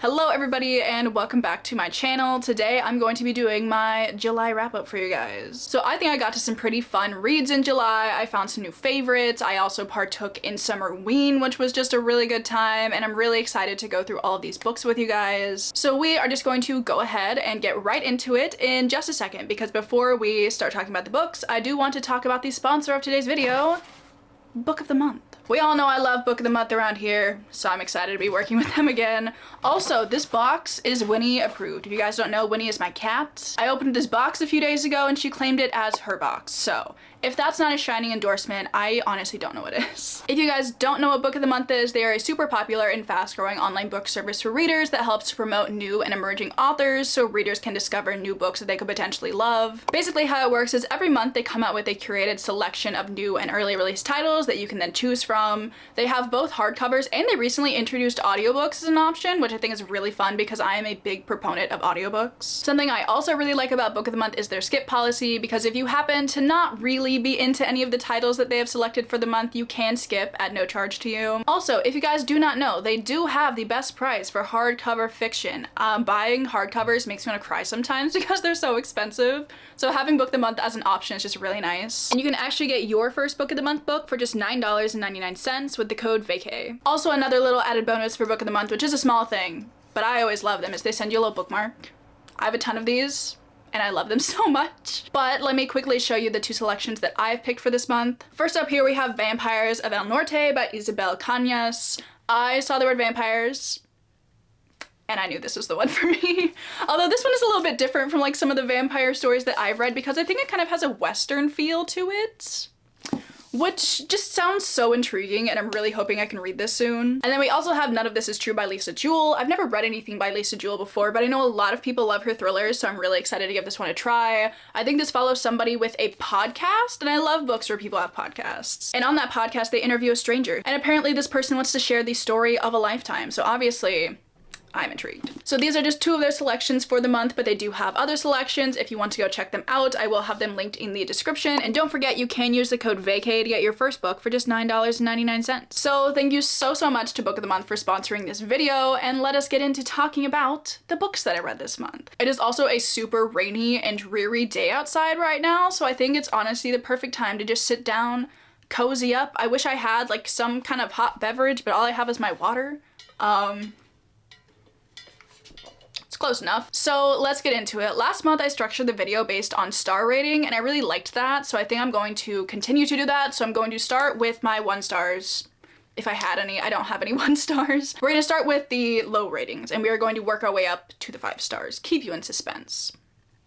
Hello everybody and welcome back to my channel. Today I'm going to be doing my July wrap up for you guys. So I think I got to some pretty fun reads in July. I found some new favorites. I also partook in Summerween, which was just a really good time, and I'm really excited to go through all of these books with you guys. So we are just going to go ahead and get right into it in just a second, because before we start talking about the books, I do want to talk about the sponsor of today's video, Book of the Month. We all know I love Book of the Month around here, so I'm excited to be working with them again. Also, this box is Winnie approved. If you guys don't know, Winnie is my cat. I opened this box a few days ago and she claimed it as her box, so if that's not a shining endorsement, I honestly don't know what is. If you guys don't know what Book of the Month is, they are a super popular and fast-growing online book service for readers that helps to promote new and emerging authors so readers can discover new books that they could potentially love. Basically how it works is every month they come out with a curated selection of new and early release titles that you can then choose from. They have both hardcovers and they recently introduced audiobooks as an option, which I think is really fun because I am a big proponent of audiobooks. Something I also really like about Book of the Month is their skip policy, because if you happen to not really be into any of the titles that they have selected for the month, you can skip at no charge to you. Also, if you guys do not know, they do have the best price for hardcover fiction. Buying hardcovers makes me want to cry sometimes because they're so expensive. So having Book of the Month as an option is just really nice. And you can actually get your first Book of the Month book for just $9.99 with the code VACAY. Also, another little added bonus for Book of the Month, which is a small thing, but I always love them, is they send you a little bookmark. I have a ton of these and I love them so much. But let me quickly show you the two selections that I've picked for this month. First up here we have Vampires of El Norte by Isabel Cañas. I saw the word vampires and I knew this was the one for me. Although this one is a little bit different from like some of the vampire stories that I've read, because I think it kind of has a Western feel to it, which just sounds so intriguing, and I'm really hoping I can read this soon. And then we also have None of This Is True by Lisa Jewell. I've never read anything by Lisa Jewell before, but I know a lot of people love her thrillers, so I'm really excited to give this one a try. I think this follows somebody with a podcast, and I love books where people have podcasts. And on that podcast, they interview a stranger, and apparently this person wants to share the story of a lifetime, so obviously I'm intrigued. So these are just two of their selections for the month, but they do have other selections. If you want to go check them out, I will have them linked in the description. And don't forget, you can use the code VACAY to get your first book for just $9.99. So thank you so much to Book of the Month for sponsoring this video, and let us get into talking about the books that I read this month. It is also a super rainy and dreary day outside right now, so I think it's honestly the perfect time to just sit down, cozy up. I wish I had like some kind of hot beverage, but all I have is my water. Close enough. So let's get into it. Last month I structured the video based on star rating and I really liked that, so I think I'm going to continue to do that. So I'm going to start with my 1 stars. If I had any, I don't have any 1 stars. We're gonna start with the low ratings and we are going to work our way up to the 5 stars. Keep you in suspense,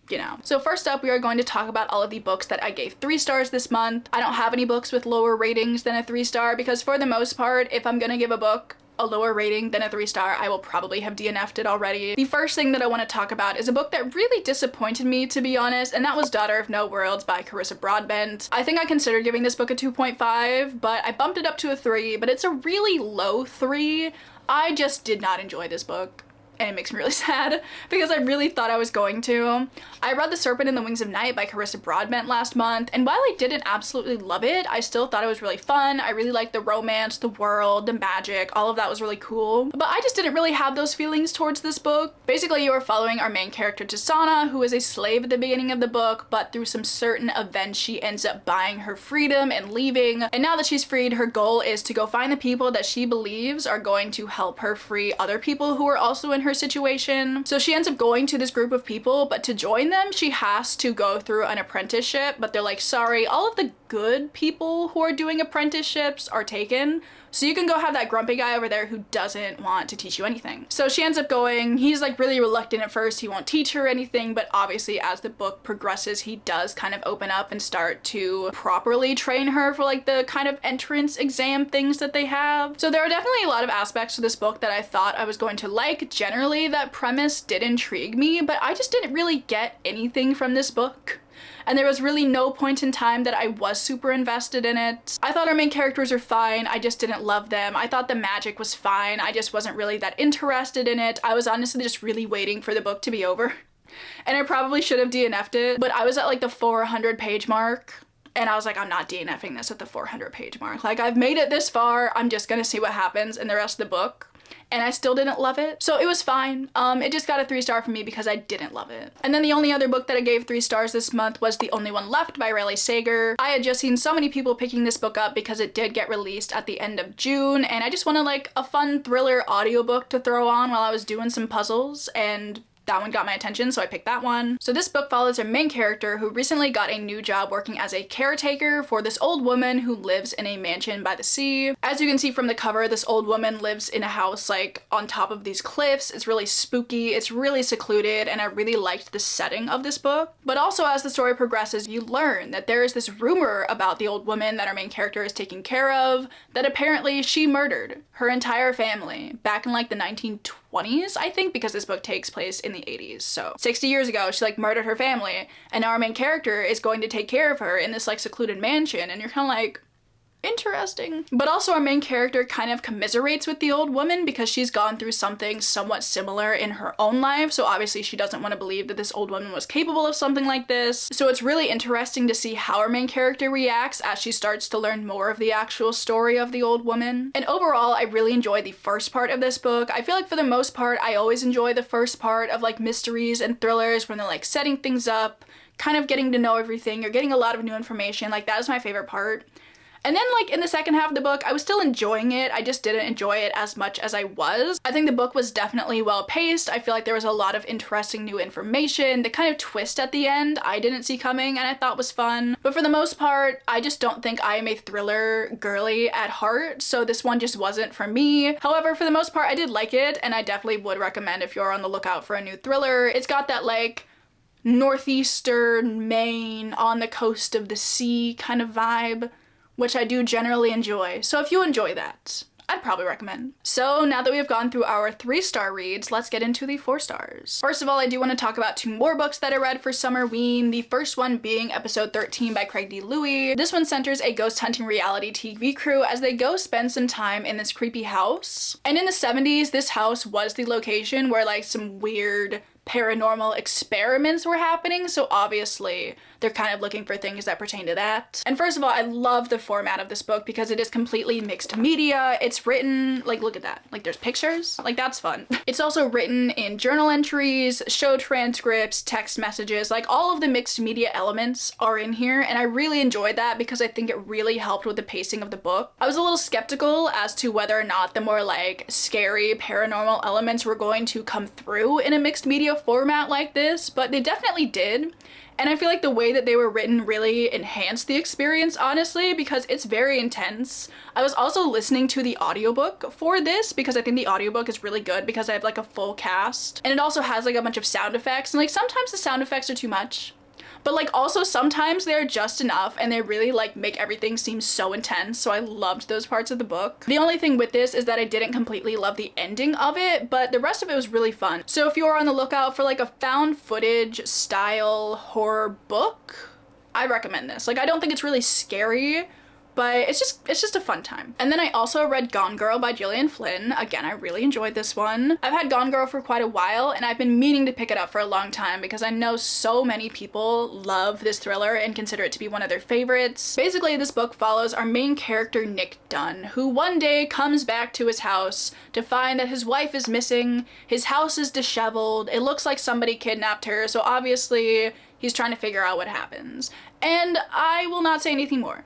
you know. So first up, we are going to talk about all of the books that I gave 3 stars this month. I don't have any books with lower ratings than a 3 star because for the most part, if I'm gonna give a book a lower rating than a 3 star, I will probably have DNF'd it already. The first thing that I want to talk about is a book that really disappointed me, to be honest, and that was Daughter of No Worlds by Carissa Broadbent. I think I considered giving this book a 2.5, but I bumped it up to a 3, but it's a really low 3. I just did not enjoy this book, and it makes me really sad because I really thought I was going to. I read The Serpent and the Wings of Night by Carissa Broadbent last month, and while I didn't absolutely love it, I still thought it was really fun. I really liked the romance, the world, the magic, all of that was really cool. But I just didn't really have those feelings towards this book. Basically, you are following our main character Tisana, who is a slave at the beginning of the book, but through some certain events she ends up buying her freedom and leaving. And now that she's freed, her goal is to go find the people that she believes are going to help her free other people who are also in her situation. So she ends up going to this group of people, but to join them she has to go through an apprenticeship, but they're like, sorry, all of the good people who are doing apprenticeships are taken, so you can go have that grumpy guy over there who doesn't want to teach you anything. So she ends up going. He's like really reluctant at first, he won't teach her anything, but obviously as the book progresses he does kind of open up and start to properly train her for like the kind of entrance exam things that they have. So there are definitely a lot of aspects to this book that I thought I was going to like. Generally that premise did intrigue me, but I just didn't really get anything from this book. And there was really no point in time that I was super invested in it. I thought our main characters were fine, I just didn't love them. I thought the magic was fine, I just wasn't really that interested in it. I was honestly just really waiting for the book to be over. And I probably should have DNF'd it, but I was at like the 400 page mark and I was like, I'm not DNFing this at the 400 page mark. Like, I've made it this far, I'm just gonna see what happens in the rest of the book. and I still didn't love it. So it was fine. It just got a 3-star from me because I didn't love it. And then the only other book that I gave 3 stars this month was The Only One Left by Riley Sager. I had just seen so many people picking this book up because it did get released at the end of June, and I just wanted like a fun thriller audiobook to throw on while I was doing some puzzles, and that one got my attention, so I picked that one. So this book follows our main character who recently got a new job working as a caretaker for this old woman who lives in a mansion by the sea. As you can see from the cover, this old woman lives in a house like on top of these cliffs. It's really spooky, it's really secluded, and I really liked the setting of this book. But also as the story progresses, you learn that there is this rumor about the old woman that our main character is taking care of, that apparently she murdered her entire family back in like the 1920s, I think, because this book takes place in the 80s. So 60 years ago, she like murdered her family, and now our main character is going to take care of her in this like secluded mansion, and you're kind of like, interesting. But also our main character kind of commiserates with the old woman because she's gone through something somewhat similar in her own life, so obviously she doesn't want to believe that this old woman was capable of something like this. So it's really interesting to see how our main character reacts as she starts to learn more of the actual story of the old woman. And overall, I really enjoyed the first part of this book. I feel like for the most part, I always enjoy the first part of like mysteries and thrillers when they're like setting things up, kind of getting to know everything, you're getting a lot of new information. Like that is my favorite part. And then like in the second half of the book, I was still enjoying it. I just didn't enjoy it as much as I was. I think the book was definitely well paced. I feel like there was a lot of interesting new information. The kind of twist at the end I didn't see coming and I thought was fun. But for the most part, I just don't think I am a thriller girly at heart, so this one just wasn't for me. However, for the most part, I did like it, and I definitely would recommend if you're on the lookout for a new thriller. It's got that like northeastern Maine on the coast of the sea kind of vibe, which I do generally enjoy. So if you enjoy that, I'd probably recommend. So now that we have gone through our 3-star reads, let's get into the 4 stars. First of all, I do want to talk about 2 more books that I read for Summerween. The first one being episode 13 by Craig D. Louis. This one centers a ghost hunting reality TV crew as they go spend some time in this creepy house. And in the 70s, this house was the location where like some weird paranormal experiments were happening, so obviously they're kind of looking for things that pertain to that. And first of all, I love the format of this book because it is completely mixed media. It's written, like, look at that, like there's pictures, like that's fun. It's also written in journal entries, show transcripts, text messages, like all of the mixed media elements are in here, and I really enjoyed that because I think it really helped with the pacing of the book. I was a little skeptical as to whether or not the more like scary paranormal elements were going to come through in a mixed media format like this, but they definitely did. And I feel like the way that they were written really enhanced the experience, honestly, because it's very intense. I was also listening to the audiobook for this because I think the audiobook is really good because I have like a full cast. And it also has like a bunch of sound effects, and like sometimes the sound effects are too much. But like also sometimes they're just enough and they really like make everything seem so intense, so I loved those parts of the book. The only thing with this is that I didn't completely love the ending of it, but the rest of it was really fun. So if you're on the lookout for like a found footage style horror book, I recommend this. Like I don't think it's really scary, but it's just a fun time. And then I also read Gone Girl by Gillian Flynn. Again, I really enjoyed this one. I've had Gone Girl for quite a while, and I've been meaning to pick it up for a long time because I know so many people love this thriller and consider it to be one of their favorites. Basically, this book follows our main character, Nick Dunn, who one day comes back to his house to find that his wife is missing, his house is disheveled, it looks like somebody kidnapped her, so obviously he's trying to figure out what happens. And I will not say anything more.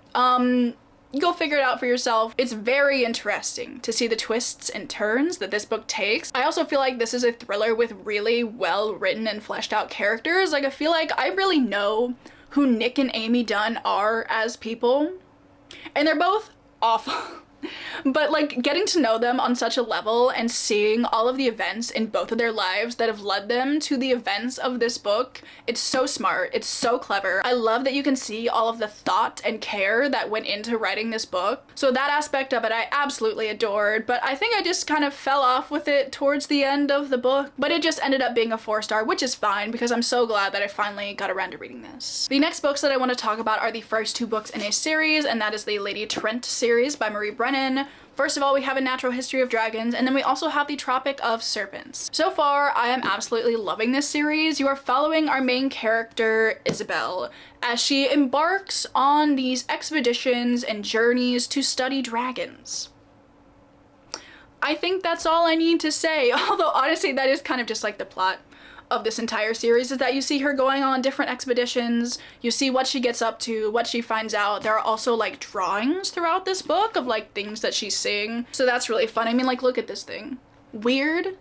Go figure it out for yourself. It's very interesting to see the twists and turns that this book takes. I also feel like this is a thriller with really well written and fleshed out characters. Like I feel like I really know who Nick and Amy Dunn are as people, and they're both awful. But like getting to know them on such a level and seeing all of the events in both of their lives that have led them to the events of this book, it's so smart, it's so clever. I love that you can see all of the thought and care that went into writing this book. So that aspect of it I absolutely adored, but I think I just kind of fell off with it towards the end of the book. But it just ended up being a 4-star, which is fine because I'm so glad that I finally got around to reading this. The next books that I want to talk about are the first 2 books in a series, and that is the Lady Trent series by Marie Brennan. First of all, we have A Natural History of Dragons, and then we also have The Tropic of Serpents. So far, I am absolutely loving this series. You are following our main character, Isabel, as she embarks on these expeditions and journeys to study dragons. I think that's all I need to say. Although honestly, that is kind of just like the plot of this entire series, is that you see her going on different expeditions, you see what she gets up to, what she finds out. There are also like drawings throughout this book of like things that she's seeing. So that's really fun. I mean, like, look at this thing. Weird,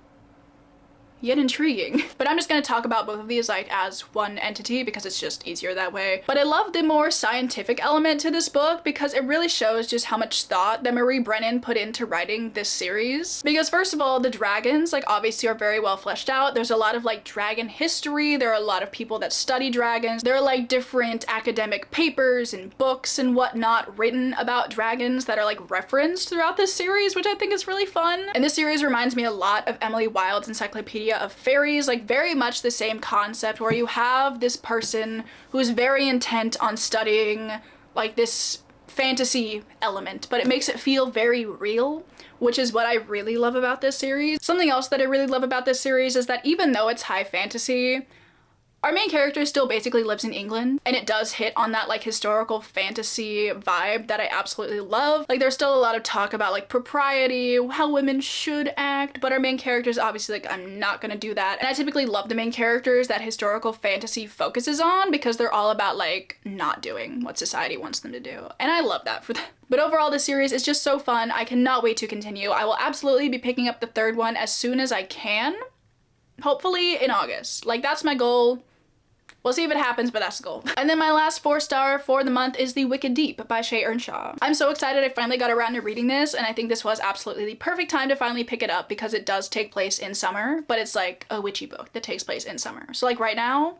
yet intriguing. But I'm just gonna talk about both of these like as one entity because it's just easier that way. But I love the more scientific element to this book because it really shows just how much thought that Marie Brennan put into writing this series. Because first of all, the dragons like obviously are very well fleshed out. There's a lot of like dragon history. There are a lot of people that study dragons. There are like different academic papers and books and whatnot written about dragons that are like referenced throughout this series, which I think is really fun. And this series reminds me a lot of Emily Wilde's Encyclopedia of Fairies, like very much the same concept where you have this person who's very intent on studying like this fantasy element, but it makes it feel very real, which is what I really love about this series. Something else that I really love about this series is that even though it's high fantasy, our main character still basically lives in England, and it does hit on that like historical fantasy vibe that I absolutely love. Like there's still a lot of talk about like propriety, how women should act, but our main characters obviously like, I'm not gonna do that. And I typically love the main characters that historical fantasy focuses on because they're all about like not doing what society wants them to do. And I love that for them. But overall, this series is just so fun. I cannot wait to continue. I will absolutely be picking up the third one as soon as I can. Hopefully in August. Like that's my goal. We'll see if it happens, but that's the goal. And then my last 4-star for the month is The Wicked Deep by Shea Earnshaw. I'm so excited I finally got around to reading this, and I think this was absolutely the perfect time to finally pick it up because it does take place in summer, but it's like a witchy book that takes place in summer. So like right now,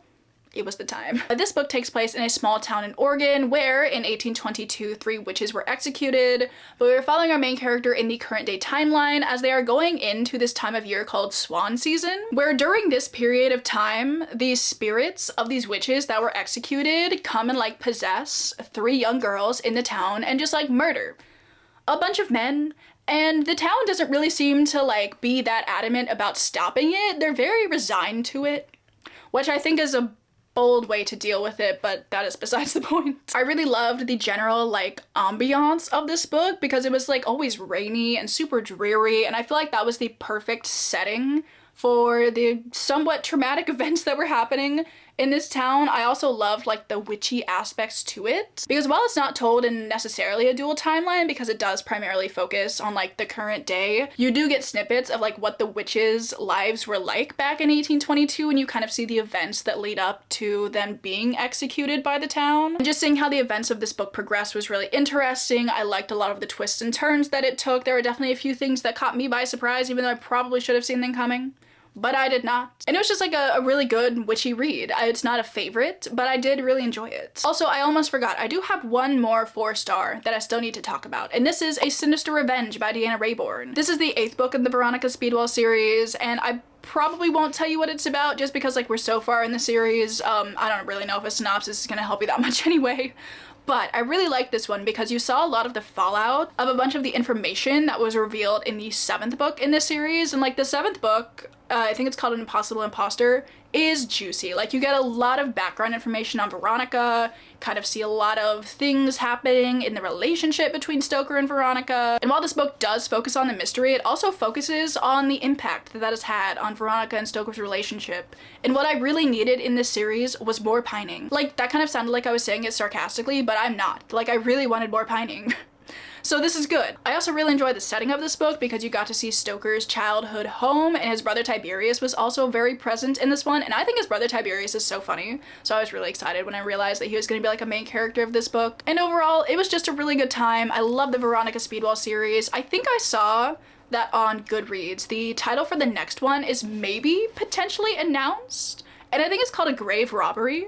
it was the time. This book takes place in a small town in Oregon where in 1822 3 witches were executed, but we're following our main character in the current day timeline as they are going into this time of year called swan season, where during this period of time these spirits of these witches that were executed come and like possess 3 young girls in the town and just like murder a bunch of men. And the town doesn't really seem to like be that adamant about stopping it. They're very resigned to it, which I think is a bold way to deal with it, but that is besides the point. I really loved the general like ambiance of this book because it was like always rainy and super dreary, and I feel like that was the perfect setting for the somewhat traumatic events that were happening in this town. I also loved like the witchy aspects to it because while it's not told in necessarily a dual timeline because it does primarily focus on like the current day, you do get snippets of like what the witches' lives were like back in 1822, and you kind of see the events that lead up to them being executed by the town. And just seeing how the events of this book progressed was really interesting. I liked a lot of the twists and turns that it took. There were definitely a few things that caught me by surprise, even though I probably should have seen them coming, but I did not. And it was just like a really good witchy read. It's not a favorite, but I did really enjoy it. Also, I almost forgot, I do have one more 4-star that I still need to talk about, and this is A Sinister Revenge by Deanna Raybourn. This is the 8th book in the Veronica Speedwell series, and I probably won't tell you what it's about just because like we're so far in the series. I don't really know if a synopsis is gonna help you that much anyway. But I really liked this one because you saw a lot of the fallout of a bunch of the information that was revealed in the 7th book in this series. And like the 7th book, I think it's called An Impossible Imposter, is juicy. Like you get a lot of background information on Veronica, kind of see a lot of things happening in the relationship between Stoker and Veronica. And while this book does focus on the mystery, it also focuses on the impact that has had on Veronica and Stoker's relationship. And what I really needed in this series was more pining. Like that kind of sounded like I was saying it sarcastically, but I'm not. Like I really wanted more pining. So this is good. I also really enjoyed the setting of this book because you got to see Stoker's childhood home, and his brother Tiberius was also very present in this one, and I think his brother Tiberius is so funny. So I was really excited when I realized that he was going to be like a main character of this book. And overall, it was just a really good time. I love the Veronica Speedwell series. I think I saw that on Goodreads. The title for the next one is maybe potentially announced, and I think it's called A Grave Robbery,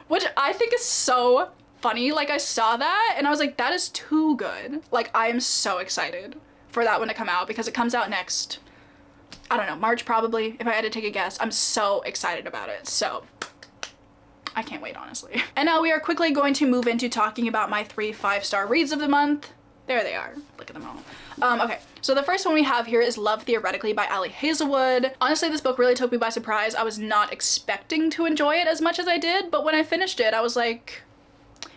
which I think is so funny. Like I saw that and I was like, that is too good. Like I am so excited for that one to come out because it comes out next, I don't know, March probably, if I had to take a guess. I'm so excited about it. So I can't wait, honestly. And now we are quickly going to move into talking about my 3 5-star reads of the month. There they are. Look at them all. Okay, so the first one we have here is Love Theoretically by Ali Hazelwood. Honestly, this book really took me by surprise. I was not expecting to enjoy it as much as I did, but when I finished it, I was like,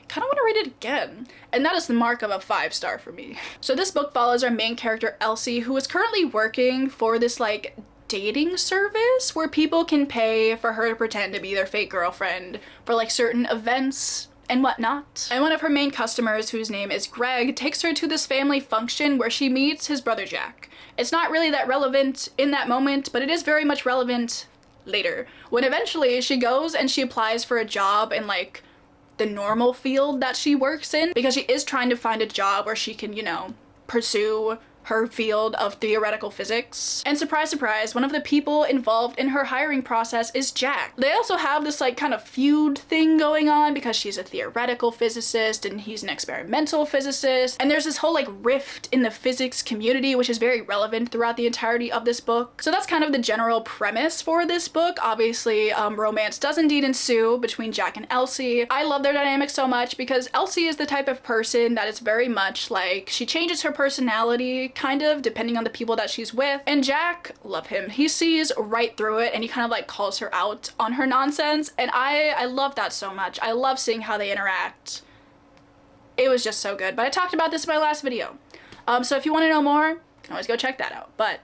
kind of want to read it again. And that is the mark of a 5-star for me. So this book follows our main character, Elsie, who is currently working for this like dating service where people can pay for her to pretend to be their fake girlfriend for like certain events and whatnot. And one of her main customers, whose name is Greg, takes her to this family function where she meets his brother Jack. It's not really that relevant in that moment, but it is very much relevant later, when eventually she goes and she applies for a job in like the normal field that she works in, because she is trying to find a job where she can, you know, pursue her field of theoretical physics. And surprise, surprise, one of the people involved in her hiring process is Jack. They also have this like kind of feud thing going on because she's a theoretical physicist and he's an experimental physicist. And there's this whole like rift in the physics community, which is very relevant throughout the entirety of this book. So that's kind of the general premise for this book. Obviously, romance does indeed ensue between Jack and Elsie. I love their dynamic so much because Elsie is the type of person that is very much like, she changes her personality kind of depending on the people that she's with, and Jack, love him, he sees right through it and he kind of like calls her out on her nonsense, and I love that so much. I love seeing how they interact. It was just so good. But I talked about this in my last video, so if you want to know more, you can always go check that out. But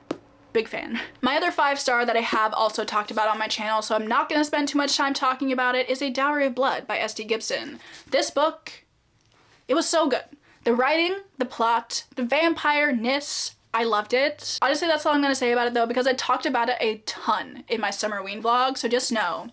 big fan. My other 5-star that I have also talked about on my channel, so I'm not gonna spend too much time talking about it, is A Dowry of Blood by S.D. Gibson. This book, it was so good. The writing, the plot, the vampire-ness, I loved it. Honestly, that's all I'm gonna say about it though, because I talked about it a ton in my Summerween vlog, so just know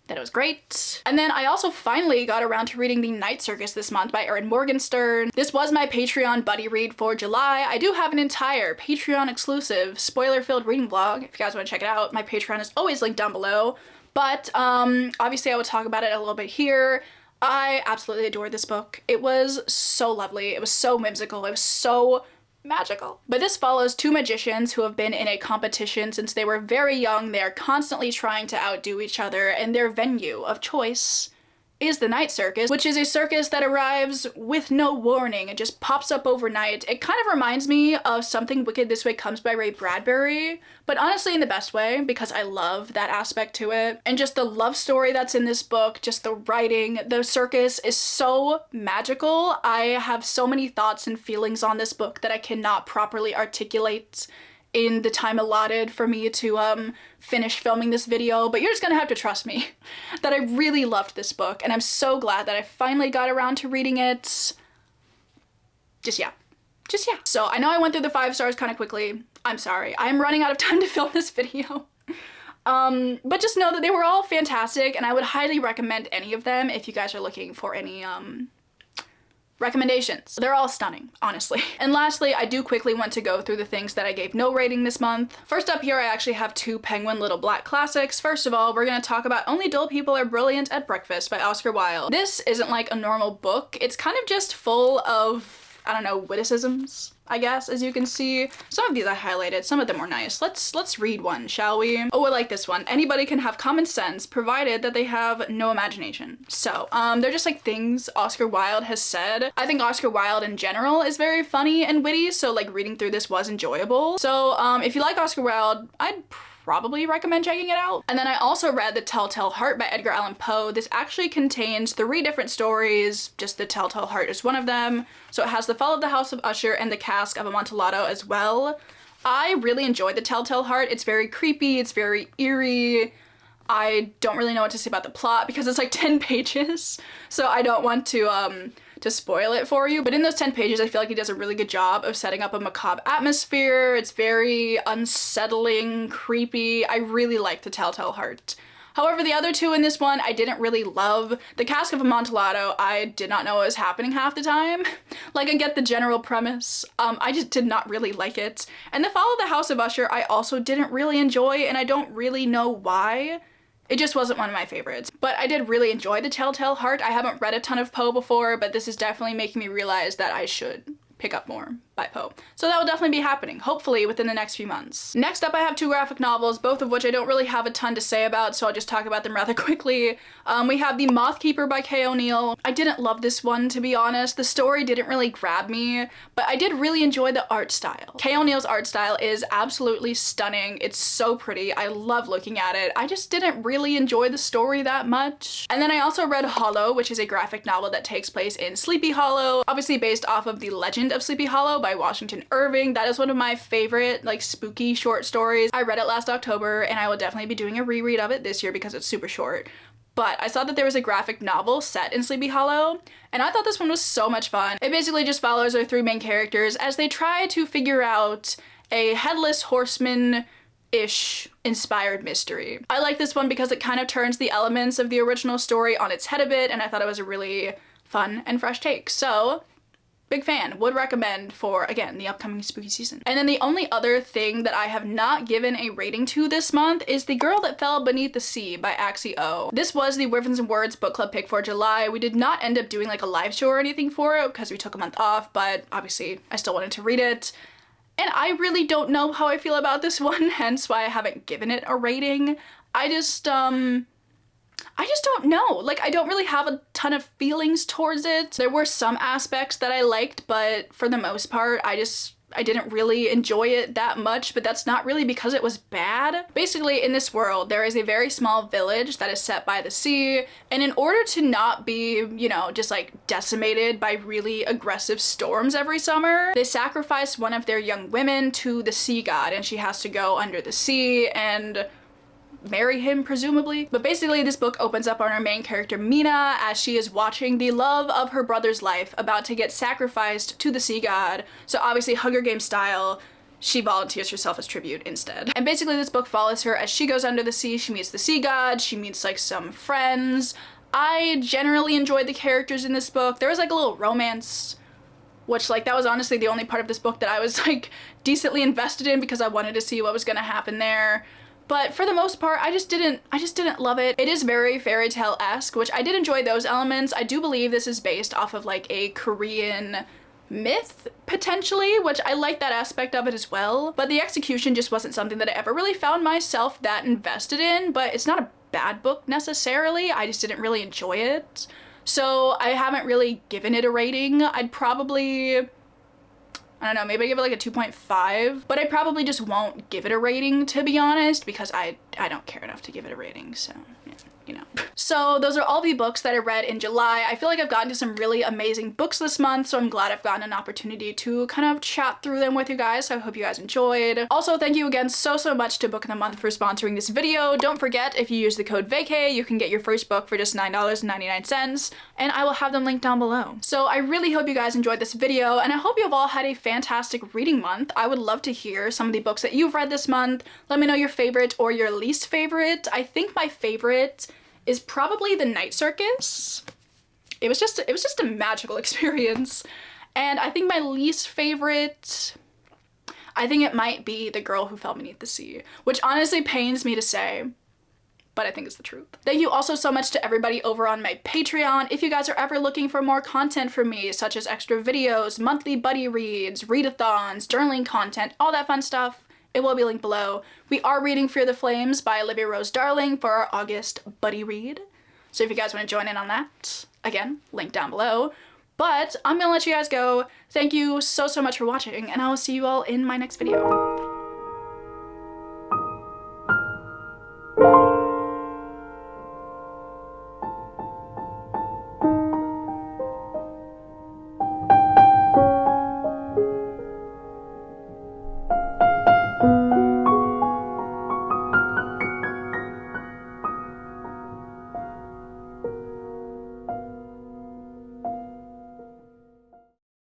that it was great. And then I also finally got around to reading The Night Circus this month by Erin Morgenstern. This was my Patreon buddy read for July. I do have an entire Patreon exclusive spoiler-filled reading vlog. If you guys want to check it out, my Patreon is always linked down below. But obviously I will talk about it a little bit here. I absolutely adored this book. It was so lovely. It was so whimsical. It was so magical. But this follows two magicians who have been in a competition since they were very young. They are constantly trying to outdo each other, and their venue of choice is the Night Circus, which is a circus that arrives with no warning. It just pops up overnight. It kind of reminds me of Something Wicked This Way Comes by Ray Bradbury, but honestly in the best way, because I love that aspect to it. And just the love story that's in this book, just the writing, the circus is so magical. I have so many thoughts and feelings on this book that I cannot properly articulate in the time allotted for me to finish filming this video, but you're just gonna have to trust me that I really loved this book, and I'm so glad that I finally got around to reading it. Just yeah. So I know I went through the 5 stars kind of quickly. I'm sorry. I'm running out of time to film this video. But just know that they were all fantastic, and I would highly recommend any of them if you guys are looking for any recommendations. They're all stunning, honestly. And lastly, I do quickly want to go through the things that I gave no rating this month. First up here, I actually have 2 Penguin Little Black classics. First of all, we're gonna talk about Only Dull People Are Brilliant at Breakfast by Oscar Wilde. This isn't like a normal book. It's kind of just full of, I don't know, witticisms, I guess, as you can see. Some of these I highlighted, some of them were nice. Let's read one, shall we? Oh, I like this one. Anybody can have common sense, provided that they have no imagination. So, they're just like things Oscar Wilde has said. I think Oscar Wilde in general is very funny and witty, so like reading through this was enjoyable. So, if you like Oscar Wilde, I'd probably recommend checking it out. And then I also read The Telltale Heart by Edgar Allan Poe. This actually contains 3 different stories, just The Telltale Heart is one of them. So it has The Fall of the House of Usher and The Cask of Amontillado as well. I really enjoyed The Telltale Heart. It's very creepy, it's very eerie. I don't really know what to say about the plot because it's like 10 pages, so I don't want to spoil it for you. But in those 10 pages, I feel like he does a really good job of setting up a macabre atmosphere. It's very unsettling, creepy. I really like The Telltale Heart. However, the other 2 in this one, I didn't really love. The Cask of Amontillado, I did not know what was happening half the time. Like, I get the general premise. I just did not really like it. And The Fall of the House of Usher, I also didn't really enjoy, and I don't really know why. It just wasn't one of my favorites. But I did really enjoy The Telltale Heart. I haven't read a ton of Poe before, but this is definitely making me realize that I should pick up more by Poe. So that will definitely be happening, hopefully within the next few months. Next up, I have 2 graphic novels, both of which I don't really have a ton to say about, so I'll just talk about them rather quickly. We have The Moth Keeper by Kay O'Neill. I didn't love this one, to be honest. The story didn't really grab me, but I did really enjoy the art style. Kay O'Neill's art style is absolutely stunning. It's so pretty. I love looking at it. I just didn't really enjoy the story that much. And then I also read Hollow, which is a graphic novel that takes place in Sleepy Hollow, obviously based off of The Legend of Sleepy Hollow by Washington Irving. That is one of my favorite like spooky short stories. I read it last October and I will definitely be doing a reread of it this year because it's super short. But I saw that there was a graphic novel set in Sleepy Hollow, and I thought this one was so much fun. It basically just follows our 3 main characters as they try to figure out a headless horseman-ish inspired mystery. I like this one because it kind of turns the elements of the original story on its head a bit, and I thought it was a really fun and fresh take. So, big fan, would recommend for, again, the upcoming spooky season. And then the only other thing that I have not given a rating to this month is The Girl That Fell Beneath the Sea by Axie O. This was the Wyverns and Words book club pick for July. We did not end up doing like a live show or anything for it because we took a month off, but obviously I still wanted to read it. And I really don't know how I feel about this one, hence why I haven't given it a rating. I just don't know. Like, I don't really have a ton of feelings towards it. There were some aspects that I liked, but for the most part, I didn't really enjoy it that much, but that's not really because it was bad. Basically, in this world, there is a very small village that is set by the sea, and in order to not be, you know, just like decimated by really aggressive storms every summer, they sacrifice one of their young women to the sea god, and she has to go under the sea and marry him, presumably. But basically this book opens up on our main character Mina as she is watching the love of her brother's life about to get sacrificed to the sea god. So obviously Hunger Games style, she volunteers herself as tribute instead. And basically this book follows her as she goes under the sea. She meets the sea god, she meets like some friends. I generally enjoyed the characters in this book. There was like a little romance, which like that was honestly the only part of this book that I was like decently invested in because I wanted to see what was gonna happen there. But for the most part, I just didn't love it. It is very fairy tale-esque, which I did enjoy those elements. I do believe this is based off of like a Korean myth, potentially, which I like that aspect of it as well. But the execution just wasn't something that I ever really found myself that invested in, but it's not a bad book necessarily. I just didn't really enjoy it. So I haven't really given it a rating. I'd probably, I don't know, maybe I give it like a 2.5, but I probably just won't give it a rating, to be honest, because I don't care enough to give it a rating, so yeah, you know. So those are all the books that I read in July. I feel like I've gotten to some really amazing books this month, so I'm glad I've gotten an opportunity to kind of chat through them with you guys, so I hope you guys enjoyed. Also, thank you again so much to Book of the Month for sponsoring this video. Don't forget, if you use the code VACAY, you can get your first book for just $9.99, and I will have them linked down below. So I really hope you guys enjoyed this video, and I hope you've all had a fantastic reading month. I would love to hear some of the books that you've read this month. Let me know your favorite or your least favorite. I think my favorite is probably the Night Circus. It was just a magical experience. And I think my least favorite, I think it might be The Girl Who Fell Beneath the Sea, which honestly pains me to say, but I think it's the truth. Thank you also so much to everybody over on my Patreon. If you guys are ever looking for more content from me, such as extra videos, monthly buddy reads, readathons, journaling content, all that fun stuff, it will be linked below. We are reading Fear the Flames by Olivia Rose Darling for our August buddy read. So if you guys want to join in on that, again, link down below. But I'm gonna let you guys go. Thank you so much for watching, and I will see you all in my next video.